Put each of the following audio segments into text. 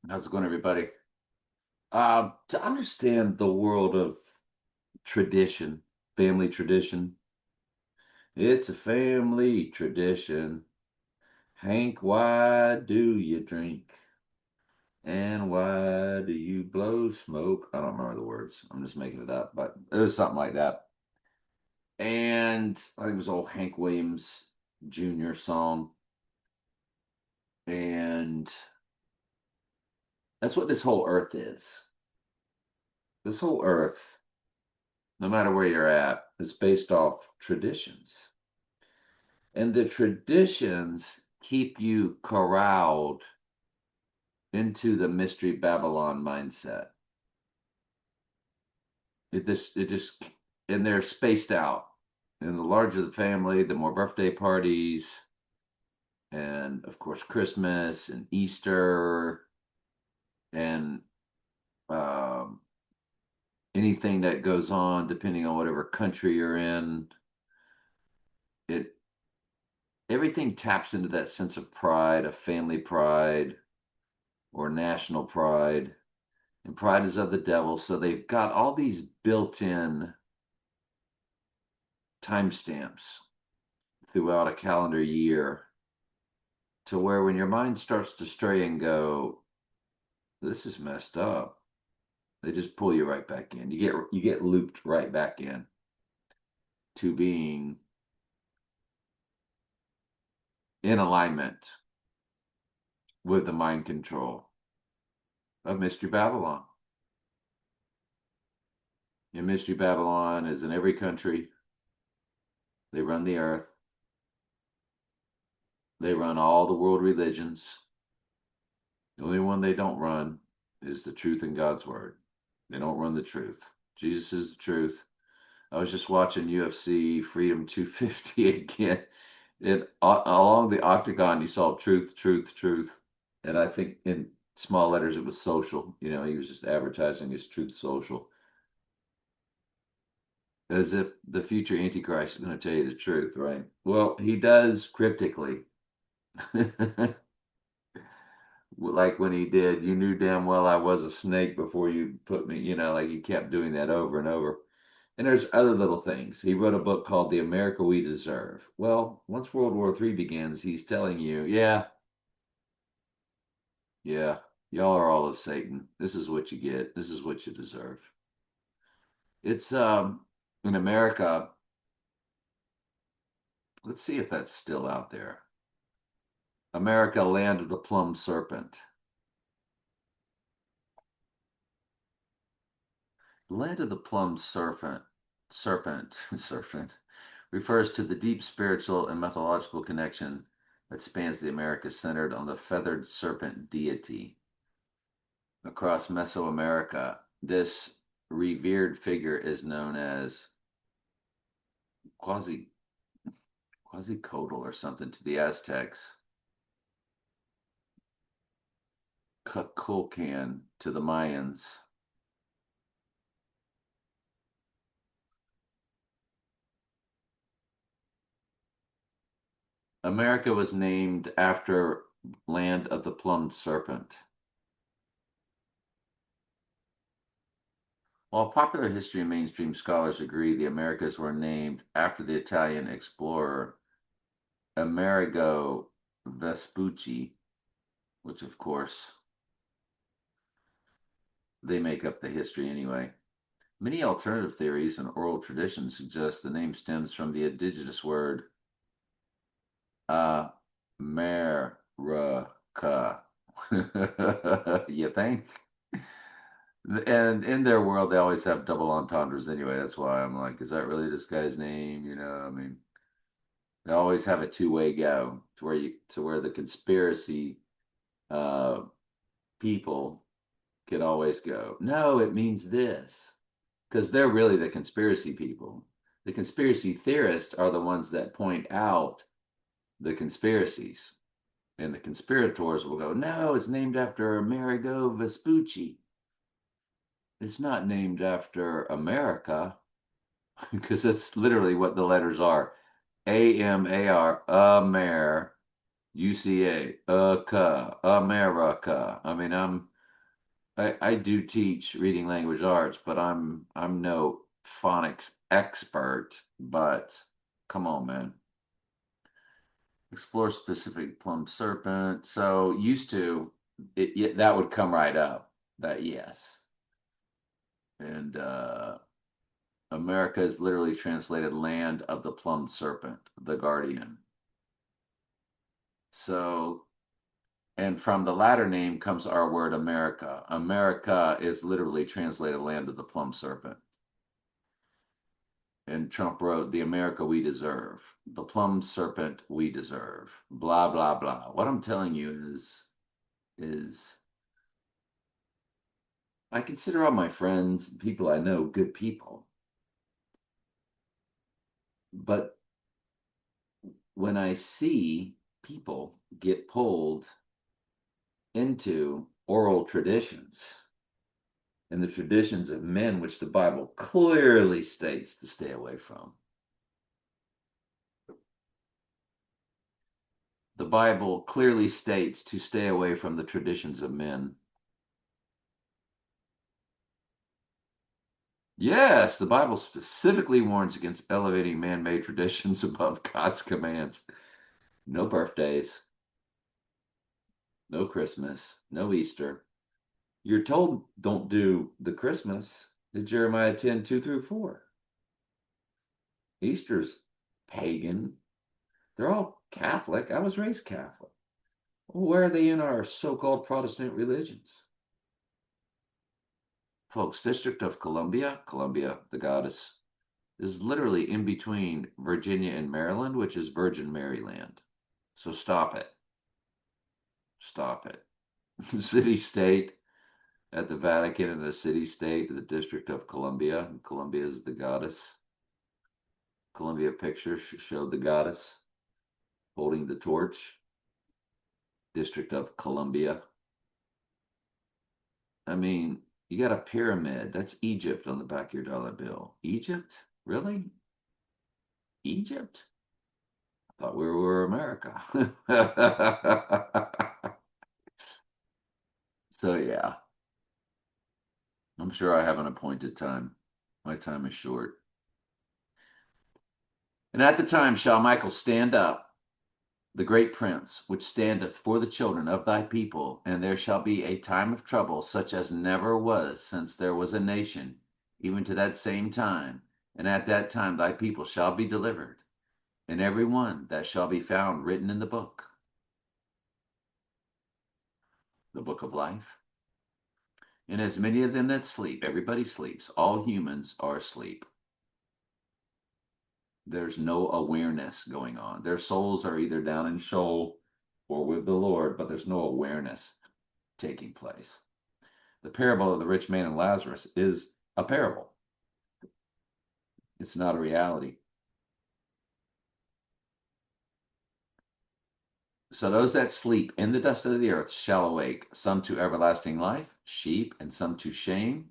How's it going, everybody? To understand the world of tradition, family tradition, it's a family tradition. Hank, why do you drink? And why do you blow smoke? I don't remember the words. I'm just making it up, but it was something like that. And I think it was old Hank Williams Jr. song. And that's what this whole earth is. This whole earth, no matter where you're at, is based off traditions. And the traditions keep you corralled into the mystery Babylon mindset. It just, and they're spaced out. And the larger the family, the more birthday parties, and of course, Christmas and Easter, and um, anything that goes on, depending on whatever country you're in. It Everything taps into that sense of pride, of family pride, or national pride, and pride is of the devil. So they've got all these built-in timestamps throughout a calendar year to where when your mind starts to stray and go, this is messed up, they just pull you right back in. You get looped right back in to being in alignment with the mind control of Mystery Babylon. And Mystery Babylon is in every country. They run the earth. They run all the world religions. The only one they don't run is the truth in God's word. They don't run the truth. Jesus is the truth. I was just watching UFC Freedom 250 again. Along the octagon, you saw truth, truth, truth. And I think in small letters, it was social. He was just advertising his truth social. As if the future Antichrist is going to tell you the truth, right? Well, he does cryptically. Like when he did, you knew damn well I was a snake before you put me, like he kept doing that over and over. And there's other little things. He wrote a book called The America We Deserve. Well, once World War III begins, he's telling you, yeah, yeah, y'all are all of Satan. This is what you get. This is what you deserve. It's in America, let's see if that's still out there. America, land of the plum serpent. Land of the plum serpent refers to the deep spiritual and mythological connection that spans the Americas centered on the feathered serpent deity. Across Mesoamerica, this revered figure is known as Quasi Quetzalcoatl or something to the Aztecs, Kukulkan to the Mayans. America was named after land of the plumed serpent. While popular history and mainstream scholars agree the Americas were named after the Italian explorer Amerigo Vespucci, which of course they make up the history anyway. Many alternative theories and oral traditions suggest the name stems from the indigenous word America. You think? And in their world, they always have double entendres anyway. That's why I'm like, is that really this guy's name? I mean, they always have a two-way go to where the conspiracy uh, people can always go, no, it means this, because they're really the conspiracy people. The conspiracy theorists are the ones that point out the conspiracies, and the conspirators will go, no, it's named after Amerigo Vespucci. It's not named after America, because that's literally what the letters are. AMAR, Amer, UCA, America. I mean, I do teach reading language arts, but I'm no phonics expert, but come on, man. Explore specific plum serpent. So used to that would come right up. That yes. And America is literally translated land of the plumed serpent, the guardian. So, and from the latter name comes our word America. America is literally translated land of the plum serpent. And Trump wrote, "The America we deserve, the plum serpent we deserve." Blah blah blah. What I'm telling you is I consider all my friends, people I know, good people. But when I see people get pulled into oral traditions and the traditions of men, which the Bible clearly states to stay away from, the Bible clearly states to stay away from the traditions of men. Yes, the Bible specifically warns against elevating man made traditions above God's commands. No birthdays, no Christmas, no Easter. You're told don't do the Christmas in Jeremiah 10, 2 through 4. Easter's pagan. They're all Catholic. I was raised Catholic. Well, where are they in our so-called Protestant religions? Folks, District of Columbia, Columbia, the goddess, is literally in between Virginia and Maryland, which is Virgin Maryland. So stop it. Stop it. City state at the Vatican and the city state, the District of Columbia. Columbia is the goddess. Columbia picture showed the goddess holding the torch. District of Columbia. I mean, you got a pyramid. That's Egypt on the back of your dollar bill. Egypt? Really? Egypt? I thought we were America. So yeah, I'm sure I have an appointed time. My time is short. And at the time shall Michael stand up, the great prince, which standeth for the children of thy people, and there shall be a time of trouble, such as never was since there was a nation, even to that same time. And at that time thy people shall be delivered, and every one that shall be found written in the book of life. And as many of them that sleep, everybody sleeps, all humans are asleep. There's no awareness going on. Their souls are either down in Sheol or with the Lord, but there's no awareness taking place. The parable of the rich man and Lazarus is a parable. It's not a reality. So those that sleep in the dust of the earth shall awake, some to everlasting life, sheep, and some to shame,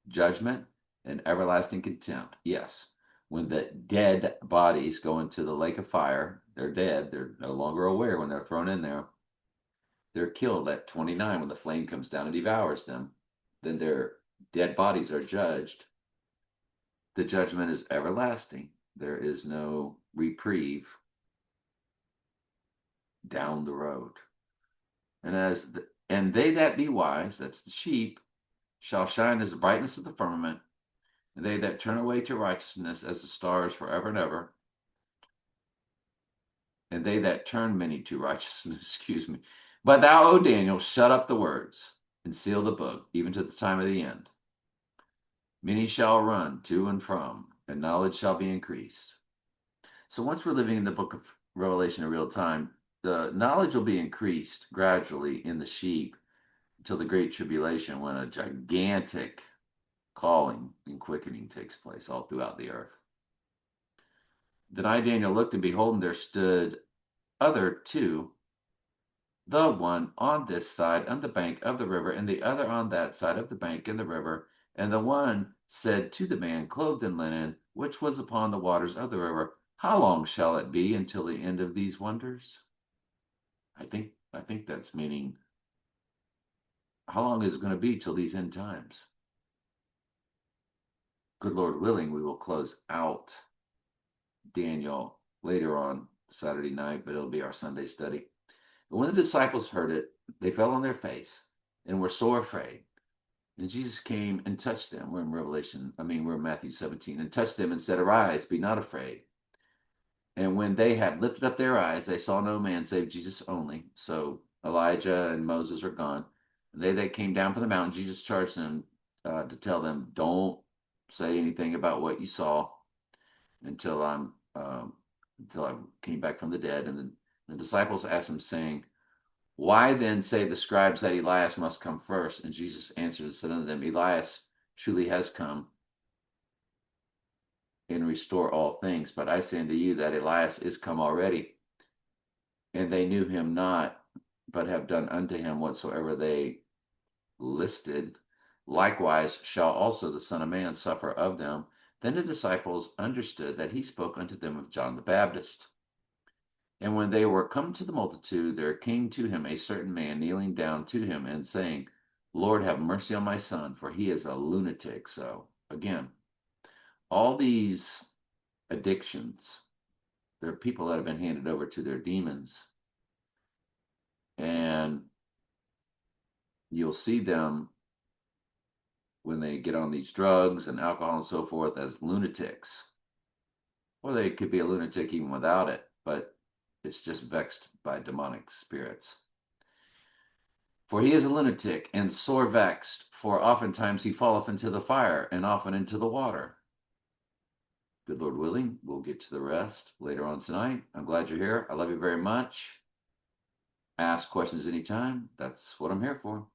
judgment, and everlasting contempt. Yes, when the dead bodies go into the lake of fire, they're dead. They're no longer aware when they're thrown in there. They're killed at 29 when the flame comes down and devours them. Then their dead bodies are judged. The judgment is everlasting. There is no reprieve down the road. And they that be wise, that's the sheep, shall shine as the brightness of the firmament, and they that turn away to righteousness as the stars forever and ever. And they that turn many to righteousness, excuse me. But thou, O Daniel, shut up the words and seal the book, even to the time of the end. Many shall run to and from, and knowledge shall be increased. So once we're living in the book of Revelation in real time, the knowledge will be increased gradually in the sheep until the great tribulation, when a gigantic calling and quickening takes place all throughout the earth. Then I, Daniel, looked, and behold, and there stood other two, the one on this side on the bank of the river, and the other on that side of the bank in the river. And the one said to the man clothed in linen, which was upon the waters of the river, how long shall it be until the end of these wonders? I think that's meaning How long is it going to be till these end times? Good Lord willing, we will close out Daniel later on Saturday night, but it'll be our Sunday study. And when the disciples heard it, they fell on their face and were sore afraid. And Jesus came and touched them. We're in we're in Matthew 17, and touched them and said, Arise, be not afraid. And when they had lifted up their eyes, they saw no man save Jesus only. So Elijah and Moses are gone. And they that came down from the mountain, Jesus charged them to tell them, don't say anything about what you saw until until I came back from the dead. And then the disciples asked him, saying, Why then say the scribes that Elias must come first? And Jesus answered and said unto them, Elias surely has come and restore all things. But I say unto you that Elias is come already, and they knew him not, but have done unto him whatsoever they listed. Likewise shall also the Son of Man suffer of them. Then the disciples understood that he spoke unto them of John the Baptist. And when they were come to the multitude, there came to him a certain man kneeling down to him and saying, Lord, have mercy on my son, for he is a lunatic. So again, all these addictions, there are people that have been handed over to their demons. And you'll see them when they get on these drugs and alcohol and so forth as lunatics. Or they could be a lunatic even without it, but it's just vexed by demonic spirits. For he is a lunatic and sore vexed, for oftentimes he falleth into the fire and often into the water. Good Lord willing, we'll get to the rest later on tonight. I'm glad you're here. I love you very much. Ask questions anytime. That's what I'm here for.